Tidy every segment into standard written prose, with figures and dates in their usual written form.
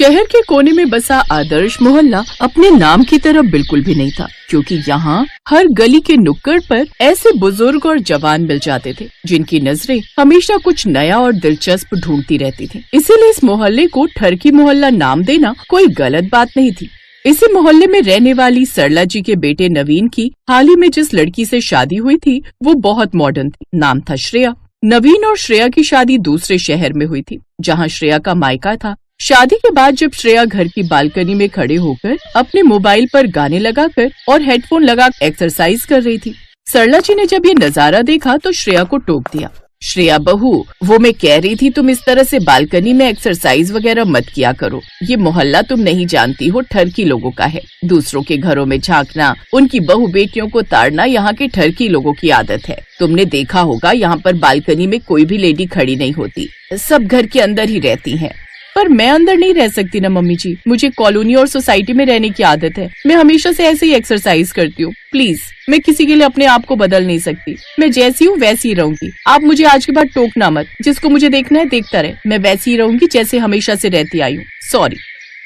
शहर के कोने में बसा आदर्श मोहल्ला अपने नाम की तरह बिल्कुल भी नहीं था, क्योंकि यहाँ हर गली के नुक्कड़ पर ऐसे बुजुर्ग और जवान मिल जाते थे जिनकी नजरें हमेशा कुछ नया और दिलचस्प ढूंढती रहती थी। इसीलिए इस मोहल्ले को ठरकी मोहल्ला नाम देना कोई गलत बात नहीं थी। इसी मोहल्ले में रहने वाली सरला जी के बेटे नवीन की हाल ही में जिस लड़की से शादी हुई थी वो बहुत मॉडर्न थी। नाम था श्रेया। नवीन और श्रेया की शादी दूसरे शहर में हुई थी, जहाँ श्रेया का मायका था। शादी के बाद जब श्रेया घर की बालकनी में खड़े होकर अपने मोबाइल पर गाने लगाकर और हेडफोन लगा एक्सरसाइज कर रही थी, सरला जी ने जब ये नजारा देखा तो श्रेया को टोक दिया। श्रेया बहू, वो मैं कह रही थी तुम इस तरह से बालकनी में एक्सरसाइज वगैरह मत किया करो। ये मोहल्ला तुम नहीं जानती हो, ठरकी लोगों का है। दूसरों के घरों में झांकना, उनकी बहू बेटियों को ताड़ना यहाँ के ठरकी लोगों की आदत है। तुमने देखा होगा यहाँ पर बालकनी में कोई भी लेडी खड़ी नहीं होती, सब घर के अंदर ही रहती हैं। पर मैं अंदर नहीं रह सकती ना मम्मी जी, मुझे कॉलोनी और सोसाइटी में रहने की आदत है। मैं हमेशा से ऐसे ही एक्सरसाइज करती हूँ। प्लीज, मैं किसी के लिए अपने आप को बदल नहीं सकती। मैं जैसी हूँ वैसी ही रहूंगी। आप मुझे आज के बाद टोकना मत। जिसको मुझे देखना है देखता रहे। मैं वैसी ही रहूंगी जैसे हमेशा से रहती आई हूँ। सॉरी।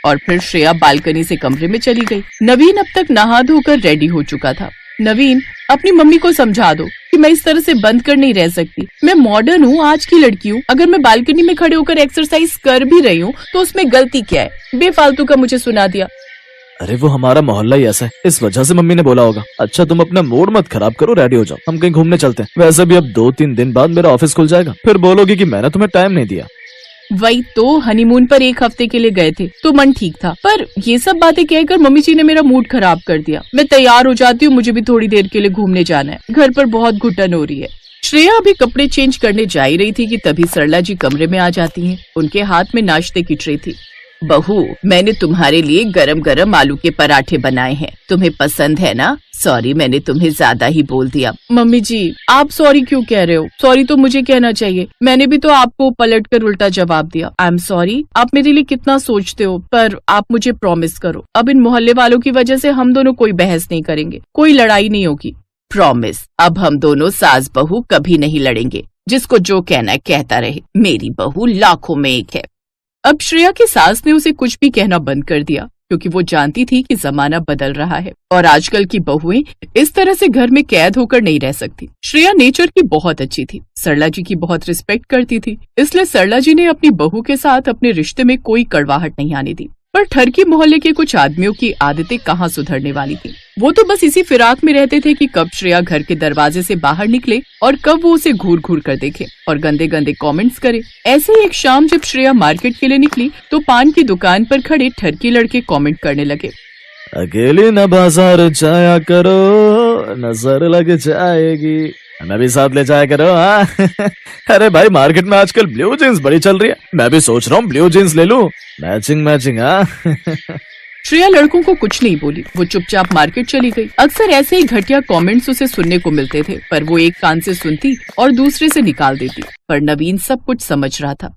और फिर श्रेया बालकनी से कमरे में चली गई। नवीन अब तक नहा धोकर रेडी हो चुका था। नवीन, अपनी मम्मी को समझा दो कि मैं इस तरह से बंद कर नहीं रह सकती। मैं मॉडर्न हूँ, आज की लड़की हूँ। अगर मैं बालकनी में खड़े होकर एक्सरसाइज कर भी रही हूँ तो उसमें गलती क्या है? बेफालतू का मुझे सुना दिया। अरे वो हमारा मोहल्ला ही ऐसा है, इस वजह से मम्मी ने बोला होगा। अच्छा तुम अपना मूड मत खराब करो, रेडी हो जाओ, हम कहीं घूमने चलते हैं। वैसे भी अब 2-3 दिन बाद मेरा ऑफिस खुल जाएगा, फिर बोलोगी कि मैंने तुम्हें टाइम नहीं दिया। वही तो, हनीमून पर 1 हफ्ते के लिए गए थे तो मन ठीक था, पर ये सब बातें कहकर मम्मी जी ने मेरा मूड खराब कर दिया। मैं तैयार हो जाती हूँ, मुझे भी थोड़ी देर के लिए घूमने जाना है। घर पर बहुत घुटन हो रही है। श्रेया अभी कपड़े चेंज करने जा ही रही थी कि तभी सरला जी कमरे में आ जाती हैं। उनके हाथ में नाश्ते की ट्रे थी। बहू, मैंने तुम्हारे लिए गरम गरम आलू के पराठे बनाए हैं, तुम्हें पसंद है ना? सॉरी, मैंने तुम्हें ज्यादा ही बोल दिया। मम्मी जी, आप सॉरी क्यों कह रहे हो? सॉरी तो मुझे कहना चाहिए। मैंने भी तो आपको पलट कर उल्टा जवाब दिया। I am sorry. आप मेरे लिए कितना सोचते हो, पर आप मुझे प्रॉमिस करो, अब इन मोहल्ले वालों की वजह से हम दोनों कोई बहस नहीं करेंगे, कोई लड़ाई नहीं होगी। प्रॉमिस। अब हम दोनों सास बहू कभी नहीं लड़ेंगे। जिसको जो कहना है कहता रहे, मेरी बहू लाखों में एक है। अब श्रेया की सास ने उसे कुछ भी कहना बंद कर दिया, क्योंकि वो जानती थी कि जमाना बदल रहा है और आजकल की बहुएं इस तरह से घर में कैद होकर नहीं रह सकती। श्रेया नेचर की बहुत अच्छी थी, सरला जी की बहुत रिस्पेक्ट करती थी, इसलिए सरला जी ने अपनी बहू के साथ अपने रिश्ते में कोई कड़वाहट नहीं आने दी। पर ठरकी मोहल्ले के कुछ आदमियों की आदतें कहाँ सुधरने वाली थी। वो तो बस इसी फिराक में रहते थे कि कब श्रेया घर के दरवाजे से बाहर निकले और कब वो उसे घूर घूर कर देखे और गंदे गंदे कमेंट्स करे। ऐसे ही एक शाम जब श्रेया मार्केट के लिए निकली तो पान की दुकान पर खड़े ठरकी लड़के कमेंट करने लगे, अकेले न बाजार जाया करो, नजर लग जाएगी, हमें भी साथ ले जाया करो। अरे भाई, मार्केट में आजकल ब्लू जीन्स बड़ी चल रही है, मैं भी सोच रहा हूँ ब्लू जीन्स ले लूं, मैचिंग मैचिंग। श्रेया लड़कों को कुछ नहीं बोली, वो चुपचाप मार्केट चली गई। अक्सर ऐसे ही घटिया कमेंट्स उसे सुनने को मिलते थे, पर वो एक कान से सुनती और दूसरे से निकाल देती। पर नवीन सब कुछ समझ रहा था।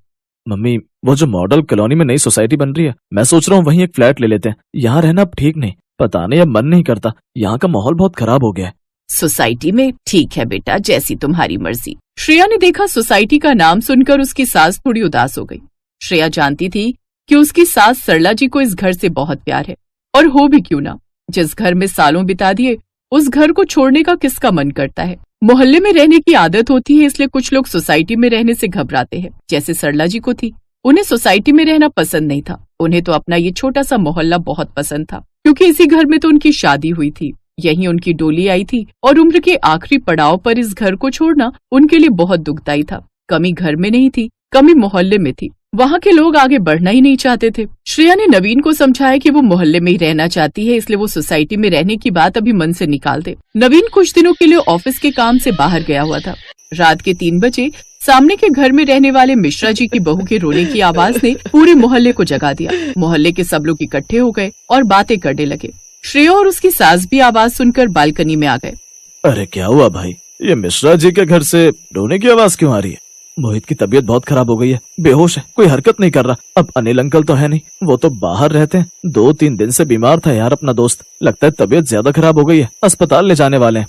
मम्मी, वो जो मॉडल कॉलोनी में नई सोसाइटी बन रही है, मैं सोच रहा हूँ वहीं एक फ्लैट ले लेते हैं। यहाँ रहना अब ठीक नहीं, पता नहीं अब मन नहीं करता, यहाँ का माहौल बहुत खराब हो गया है। सोसाइटी में? ठीक है बेटा, जैसी तुम्हारी मर्जी। श्रेया ने देखा सोसाइटी का नाम सुनकर उसकी सास थोड़ी उदास हो गई। श्रेया जानती थी कि उसकी सास सरला जी को इस घर से बहुत प्यार है, और हो भी क्यों ना, जिस घर में सालों बिता दिए उस घर को छोड़ने का किसका मन करता है। मोहल्ले में रहने की आदत होती है, इसलिए कुछ लोग सोसाइटी में रहने से घबराते हैं, जैसे सरला जी को थी। उन्हें सोसाइटी में रहना पसंद नहीं था, उन्हें तो अपना ये छोटा सा मोहल्ला बहुत पसंद था, क्योंकि इसी घर में तो उनकी शादी हुई थी, यहीं उनकी डोली आई थी, और उम्र के आखिरी पड़ाव पर इस घर को छोड़ना उनके लिए बहुत दुखदायी था। कमी घर में नहीं थी, कमी मोहल्ले में थी। वहाँ के लोग आगे बढ़ना ही नहीं चाहते थे। श्रेया ने नवीन को समझाया कि वो मोहल्ले में ही रहना चाहती है, इसलिए वो सोसाइटी में रहने की बात अभी मन से निकाल दे। नवीन कुछ दिनों के लिए ऑफिस के काम से बाहर गया हुआ था। रात के 3 बजे सामने के घर में रहने वाले मिश्रा जी की बहू के रोने की आवाज ने पूरे मोहल्ले को जगा दिया। मोहल्ले के सब लोग इकट्ठे हो गए और बातें करने लगे। श्रेया और उसकी सास भी आवाज सुनकर बालकनी में आ गए। अरे क्या हुआ भाई, ये मिश्रा जी के घर से रोने की आवाज क्यों आ रही है? मोहित की तबीयत बहुत खराब हो गई है, बेहोश है, कोई हरकत नहीं कर रहा। अब अनिल अंकल तो है नहीं, वो तो बाहर रहते हैं। 2-3 दिन से बीमार था यार अपना दोस्त, लगता है तबीयत ज्यादा खराब हो गई है, अस्पताल ले जाने वाले हैं।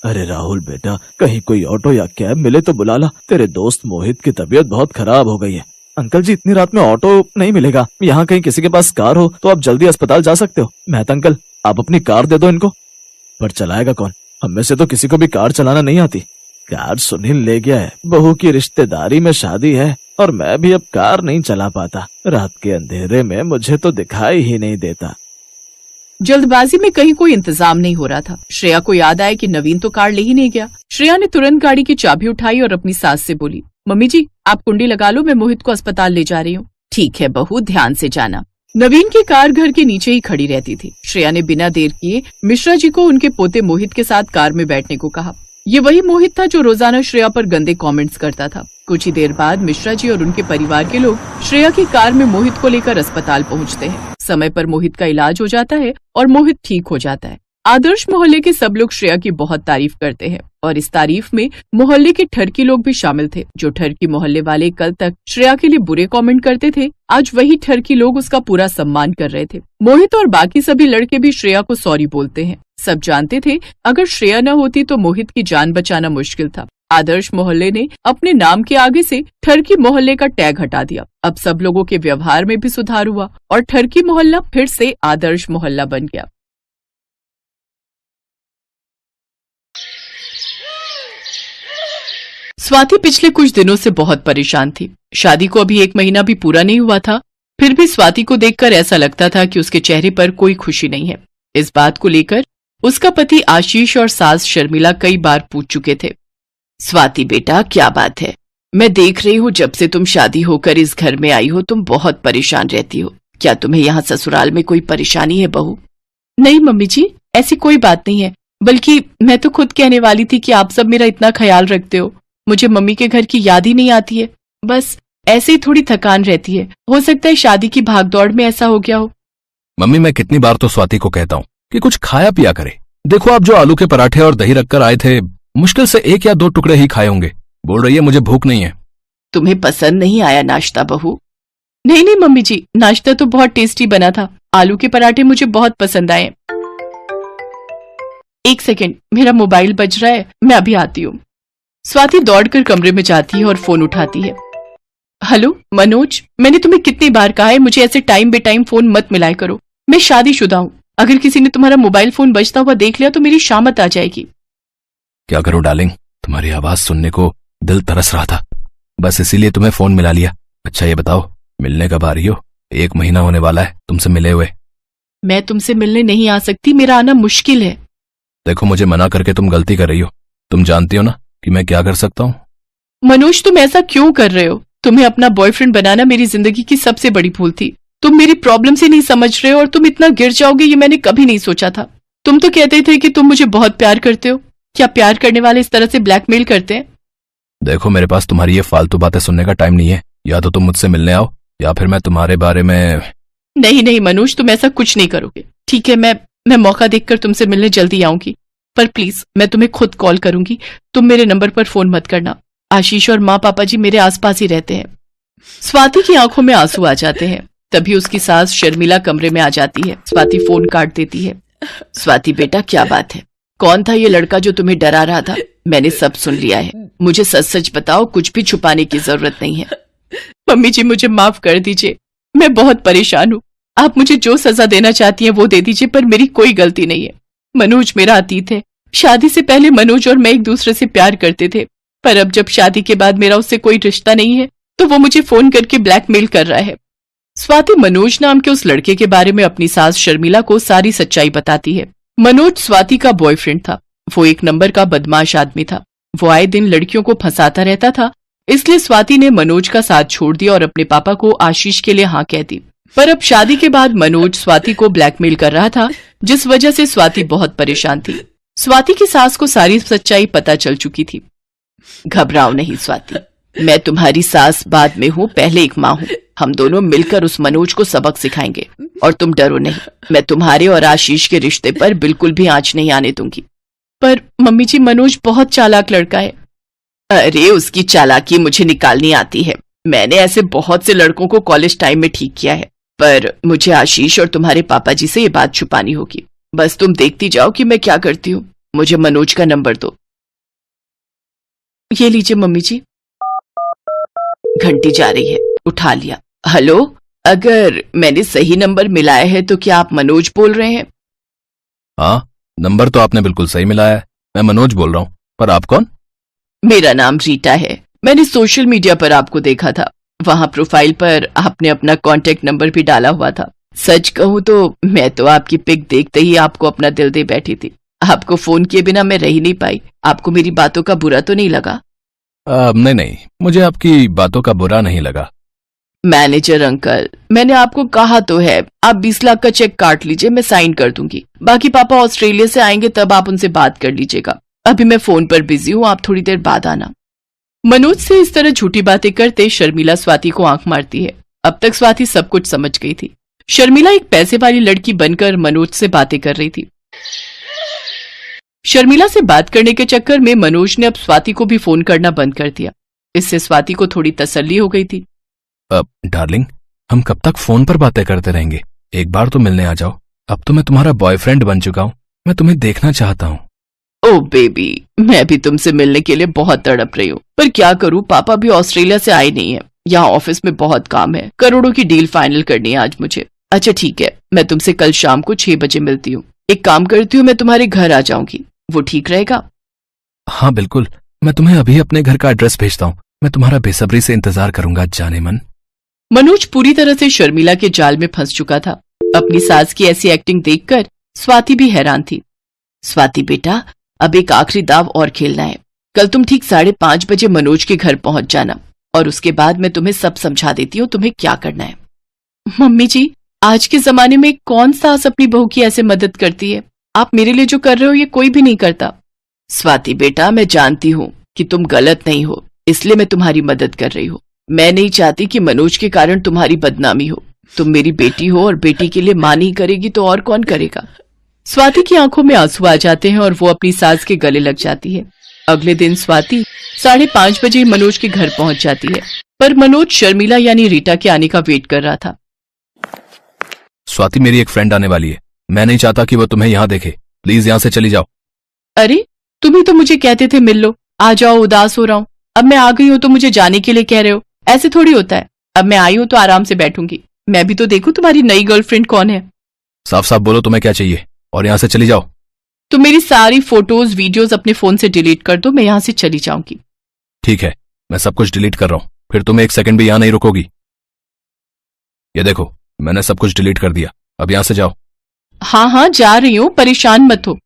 अरे राहुल बेटा, कहीं कोई ऑटो या कैब मिले तो बुला ला, तेरे दोस्त मोहित की तबीयत बहुत खराब हो गई है। अंकल जी इतनी रात में ऑटो नहीं मिलेगा, यहाँ कहीं किसी के पास कार हो तो आप जल्दी अस्पताल जा सकते हो। मेहता अंकल आप अपनी कार दे दो इनको। पर चलाएगा कौन, हम में से तो किसी को भी कार चलाना नहीं आती। कार सुनील ले गया है, बहू की रिश्तेदारी में शादी है और मैं भी अब कार नहीं चला पाता। रात के अंधेरे में मुझे तो दिखाई ही नहीं देता। जल्दबाजी में कहीं कोई इंतजाम नहीं हो रहा था। श्रेया को याद आया कि नवीन तो कार ले ही नहीं गया। श्रेया ने तुरंत गाड़ी की चाबी उठाई और अपनी सास से बोली, मम्मी जी आप कुंडी लगा लो, मैं मोहित को अस्पताल ले जा रही हूँ। ठीक है बहू, ध्यान से जाना। नवीन की कार घर के नीचे ही खड़ी रहती थी। श्रेया ने बिना देर किए मिश्रा जी को उनके पोते मोहित के साथ कार में बैठने को कहा। ये वही मोहित था जो रोजाना श्रेया पर गंदे कमेंट्स करता था। कुछ ही देर बाद मिश्रा जी और उनके परिवार के लोग श्रेया की कार में मोहित को लेकर अस्पताल पहुंचते हैं। समय पर मोहित का इलाज हो जाता है और मोहित ठीक हो जाता है। आदर्श मोहल्ले के सब लोग श्रेया की बहुत तारीफ करते हैं और इस तारीफ में मोहल्ले के ठरकी लोग भी शामिल थे। जो ठरकी मोहल्ले वाले कल तक श्रेया के लिए बुरे कमेंट करते थे, आज वही ठरकी लोग उसका पूरा सम्मान कर रहे थे। मोहित और बाकी सभी लड़के भी श्रेया को सॉरी बोलते हैं। सब जानते थे अगर श्रेया न होती तो मोहित की जान बचाना मुश्किल था। आदर्श मोहल्ले ने अपने नाम के आगे से ठरकी मोहल्ले का टैग हटा दिया। अब सब लोगों के व्यवहार में भी सुधार हुआ और ठरकी मोहल्ला फिर से आदर्श मोहल्ला बन गया। स्वाति पिछले कुछ दिनों से बहुत परेशान थी। शादी को अभी 1 महीना भी पूरा नहीं हुआ था, फिर भी स्वाति को देखकर ऐसा लगता था कि उसके चेहरे पर कोई खुशी नहीं है। इस बात को लेकर उसका पति आशीष और सास शर्मिला कई बार पूछ चुके थे। स्वाति बेटा क्या बात है, मैं देख रही हूँ जब से तुम शादी होकर इस घर में आई हो तुम बहुत परेशान रहती हो। क्या तुम्हें यहाँ ससुराल में कोई परेशानी है बहू? नहीं मम्मी जी, ऐसी कोई बात नहीं है, बल्कि मैं तो खुद कहने वाली थी कि आप सब मेरा इतना ख्याल रखते हो, मुझे मम्मी के घर की याद ही नहीं आती है। बस ऐसे ही थोड़ी थकान रहती है, हो सकता है शादी की भागदौड़ में ऐसा हो गया हो। मम्मी मैं कितनी बार तो स्वाति को कहता हूँ कि कुछ खाया पिया करे। देखो आप जो आलू के पराठे और दही रखकर आए थे, मुश्किल से 1 या 2 टुकड़े ही खाए होंगे। बोल रही है मुझे भूख नहीं है। तुम्हें पसंद नहीं आया नाश्ता बहू? नहीं नहीं मम्मी जी, नाश्ता तो बहुत टेस्टी बना था, आलू के पराठे मुझे बहुत पसंद आए। 1 सेकेंड, मेरा मोबाइल बज रहा है, मैं अभी आती हूँ। स्वाति दौड़कर कमरे में जाती है और फोन उठाती है। हेलो मनोज, मैंने तुम्हें कितनी बार कहा है मुझे ऐसे टाइम बे टाइम फोन मत मिलाया करो। मैं शादीशुदा हूँ, अगर किसी ने तुम्हारा मोबाइल फोन बजता हुआ देख लिया तो मेरी शामत आ जाएगी। क्या करूं डार्लिंग, तुम्हारी आवाज सुनने को दिल तरस रहा था, बस इसीलिए तुम्हें फोन मिला लिया। अच्छा ये बताओ मिलने कब आ रही हो? 1 महीना होने वाला है तुमसे मिले हुए। मैं तुमसे मिलने नहीं आ सकती, मेरा आना मुश्किल है। देखो मुझे मना करके तुम गलती कर रही हो, तुम जानती हो ना कि मैं क्या कर सकता हूँ। मनोज तुम ऐसा क्यों कर रहे हो? तुम्हें अपना बॉयफ्रेंड बनाना मेरी जिंदगी की सबसे बड़ी भूल थी। तुम मेरी प्रॉब्लम से नहीं समझ रहे हो और तुम इतना गिर जाओगे ये मैंने कभी नहीं सोचा था। तुम तो कहते थे कि तुम मुझे बहुत प्यार करते हो, क्या प्यार करने वाले इस तरह से ब्लैकमेल करते हैं? देखो मेरे पास तुम्हारी ये फालतू बातें सुनने का टाइम नहीं है, या तो तुम मुझसे मिलने आओ या फिर मैं तुम्हारे बारे में। नहीं नहीं मनोज, तुम ऐसा कुछ नहीं करोगे। ठीक है, मैं मौका देखकर तुमसे मिलने जल्दी आऊंगी, पर प्लीज मैं तुम्हें खुद कॉल करूंगी, तुम मेरे नंबर पर फोन मत करना। आशीष और माँ पापा जी मेरे आसपास ही रहते हैं। स्वाति की आंखों में आंसू आ जाते हैं। तभी उसकी सास शर्मिला कमरे में आ जाती है। स्वाति फोन काट देती है। स्वाति बेटा क्या बात है, कौन था ये लड़का जो तुम्हें डरा रहा था? मैंने सब सुन लिया है, मुझे सच सच बताओ, कुछ भी छुपाने की जरूरत नहीं है। मम्मी जी मुझे माफ कर दीजिए, मैं बहुत परेशान हूँ, आप मुझे जो सजा देना चाहती हैं वो दे दीजिए, पर मेरी कोई गलती नहीं है। मनोज मेरा अतीत है। शादी से पहले मनोज और मैं एक दूसरे से प्यार करते थे, पर अब जब शादी के बाद मेरा उससे कोई रिश्ता नहीं है तो वो मुझे फोन करके ब्लैकमेल कर रहा है। स्वाति मनोज नाम के उस लड़के के बारे में अपनी सास शर्मिला को सारी सच्चाई बताती है। मनोज स्वाति का बॉयफ्रेंड था। वो 1 नंबर का बदमाश आदमी था। वो आए दिन लड़कियों को फंसाता रहता था, इसलिए स्वाति ने मनोज का साथ छोड़ दिया और अपने पापा को आशीष के लिए हाँ कह दी। पर अब शादी के बाद मनोज स्वाति को ब्लैकमेल कर रहा था, जिस वजह से स्वाति बहुत परेशान थी। स्वाति की सास को सारी सच्चाई पता चल चुकी थी। घबराओ नहीं स्वाति, मैं तुम्हारी सास बाद में हूँ, पहले एक माँ हूँ। हम दोनों मिलकर उस मनोज को सबक सिखाएंगे और तुम डरो नहीं, मैं तुम्हारे और आशीष के रिश्ते पर बिल्कुल भी आंच नहीं आने दूंगी। पर मम्मी जी मनोज बहुत चालाक लड़का है। अरे उसकी चालाकी मुझे निकालनी आती है, मैंने ऐसे बहुत से लड़कों को कॉलेज टाइम में ठीक किया है, पर मुझे आशीष और तुम्हारे पापा जी से ये बात छुपानी होगी। बस तुम देखती जाओ कि मैं क्या करती हूँ। मुझे मनोज का नंबर दो। ये लीजिए मम्मी जी। घंटी जा रही है, उठा लिया। हेलो, अगर मैंने सही नंबर मिलाया है तो क्या आप मनोज बोल रहे हैं? हाँ, नंबर तो आपने बिल्कुल सही मिलाया है। मैं मनोज बोल रहा हूँ, पर आप कौन? मेरा नाम रीटा है। मैंने सोशल मीडिया पर आपको देखा था। वहाँ प्रोफाइल पर आपने अपना कांटेक्ट नंबर भी डाला हुआ था। सच कहूँ तो मैं तो आपकी पिक देखते ही आपको अपना दिल दे बैठी थी। आपको फोन किए बिना मैं रह ही नहीं पाई। आपको मेरी बातों का बुरा तो नहीं लगा? नहीं, मुझे आपकी बातों का बुरा नहीं लगा। मैनेजर अंकल, मैंने आपको कहा तो है, आप 20 लाख का चेक काट लीजिए, मैं साइन कर दूंगी। बाकी पापा ऑस्ट्रेलिया से आएंगे तब आप उनसे बात कर लीजिएगा। अभी मैं फोन पर बिजी हूँ, आप थोड़ी देर बाद आना। मनोज से इस तरह झूठी बातें करते शर्मिला स्वाति को आंख मारती है। अब तक स्वाति सब कुछ समझ गई थी। शर्मिला एक पैसे वाली लड़की बनकर मनोज से बातें कर रही थी। शर्मिला से बात करने के चक्कर में मनोज ने अब स्वाति को भी फोन करना बंद कर दिया। इससे स्वाति को थोड़ी तसल्ली हो गई थी। डार्लिंग, हम कब तक फोन पर बातें करते रहेंगे? एक बार तो मिलने आ जाओ। अब तो मैं तुम्हारा बॉयफ्रेंड बन चुका हूँ। मैं तुम्हें देखना चाहता हूँ। ओ बेबी, मैं भी तुमसे मिलने के लिए बहुत तड़प रही हूँ, पर क्या करूँ, पापा भी ऑस्ट्रेलिया से आए नहीं है। यहाँ ऑफिस में बहुत काम है, करोड़ों की डील फाइनल करनी है आज मुझे। अच्छा ठीक है, मैं तुमसे कल शाम को 6 बजे मिलती हूँ। एक काम करती हूँ, मैं तुम्हारे घर आ जाऊंगी, वो ठीक रहेगा? हाँ बिल्कुल, मैं तुम्हें अभी अपने घर का एड्रेस भेजता हूँ। मैं तुम्हारा बेसब्री से इंतजार करूंगा जाने मन। मनोज पूरी तरह से शर्मिला के जाल में फंस चुका था। अपनी सास की ऐसी एक्टिंग देखकर स्वाति भी हैरान थी। स्वाति बेटा, अब एक आखिरी दाव और खेलना है। कल तुम ठीक 5:30 बजे मनोज के घर पहुंच जाना और उसके बाद मैं तुम्हें सब समझा देती हूँ तुम्हें क्या करना है। मम्मी जी, आज के जमाने में कौन सास अपनी बहू की ऐसे मदद करती है? आप मेरे लिए जो कर रहे हो ये कोई भी नहीं करता। स्वाति बेटा, मैं जानती हूँ कि तुम गलत नहीं हो, इसलिए मैं तुम्हारी मदद कर रही हूँ। मैं नहीं चाहती कि मनोज के कारण तुम्हारी बदनामी हो। तुम मेरी बेटी हो और बेटी के लिए मां नहीं करेगी तो और कौन करेगा? स्वाति की आंखों में आंसू आ जाते हैं और वो अपनी सास के गले लग जाती है। अगले दिन स्वाति 5:30 बजे मनोज के घर पहुंच जाती है, पर मनोज शर्मिला यानी रीटा के आने का वेट कर रहा था। स्वाति, मेरी एक फ्रेंड आने वाली है। मैं नहीं चाहता कि वो तुम्हें यहाँ देखे। प्लीज यहाँ से चली जाओ। अरे, तुम ही तो मुझे कहते थे मिल लो, आ जाओ, उदास हो रहा हूँ। अब मैं आ गई हूँ तो मुझे जाने के लिए कह रहे हो? ऐसे थोड़ी होता है। अब मैं आई हूँ तो आराम से बैठूंगी। मैं भी तो देखूं तुम्हारी नई गर्लफ्रेंड कौन है। साफ साफ बोलो तुम्हें क्या चाहिए और यहाँ से चली जाओ। तुम मेरी सारी फोटोज वीडियोस अपने फोन से डिलीट कर दो, मैं यहाँ से चली जाऊंगी। ठीक है, मैं सब कुछ डिलीट कर रहा हूँ, फिर तुम एक सेकंड भी यहाँ नहीं रुकोगी। ये देखो, मैंने सब कुछ डिलीट कर दिया। अब यहाँ से जाओ। हाँ हाँ, जा रही हूँ, परेशान मत हो।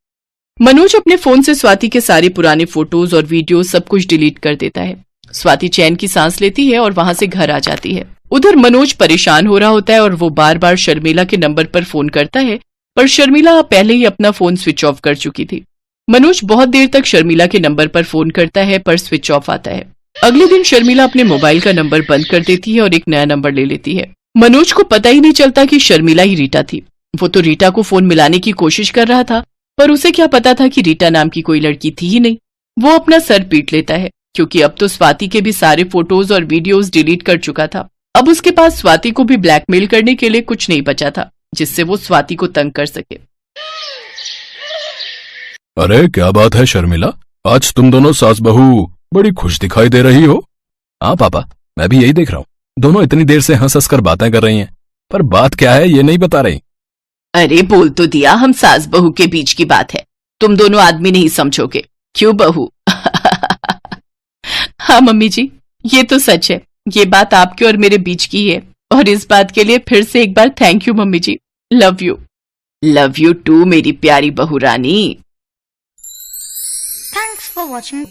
मनोज अपने फोन से स्वाति के सारे पुराने फोटोज और वीडियोस सब कुछ डिलीट कर देता है। स्वाति चैन की सांस लेती है और वहां से घर आ जाती है। उधर मनोज परेशान हो रहा होता है और वो बार बार शर्मिला के नंबर पर फोन करता है, पर शर्मिला पहले ही अपना फोन स्विच ऑफ कर चुकी थी। मनोज बहुत देर तक शर्मिला के नंबर पर फोन करता है पर स्विच ऑफ आता है। अगले दिन शर्मिला अपने मोबाइल का नंबर बंद कर देती है और एक नया नंबर ले लेती है। मनोज को पता ही नहीं चलता कि शर्मिला ही रीटा थी। वो तो रीटा को फोन मिलाने की कोशिश कर रहा था, पर उसे क्या पता था कि रीटा नाम की कोई लड़की थी ही नहीं। वो अपना सर पीट लेता है क्योंकि अब तो स्वाति के भी सारे फोटोज और वीडियोस डिलीट कर चुका था। अब उसके पास स्वाति को भी ब्लैकमेल करने के लिए कुछ नहीं बचा था जिससे वो स्वाति को तंग कर सके। अरे क्या बात है शर्मिला, आज तुम दोनों सास बहू बड़ी खुश दिखाई दे रही हो। हाँ पापा, मैं भी यही देख रहा हूँ। दोनों इतनी देर से हंस हंस कर बातें कर रही हैं, पर बात क्या है ये नहीं बता रही। अरे बोल तो दिया, हम सास बहू के बीच की बात है, तुम दोनों आदमी नहीं समझोगे, क्यों बहू? हाँ मम्मी जी, ये तो सच है। ये बात आपके और मेरे बीच की है और इस बात के लिए फिर से एक बार thank you mummy ji. Love you. Love you too मेरी प्यारी बहू रानी। Thanks for watching.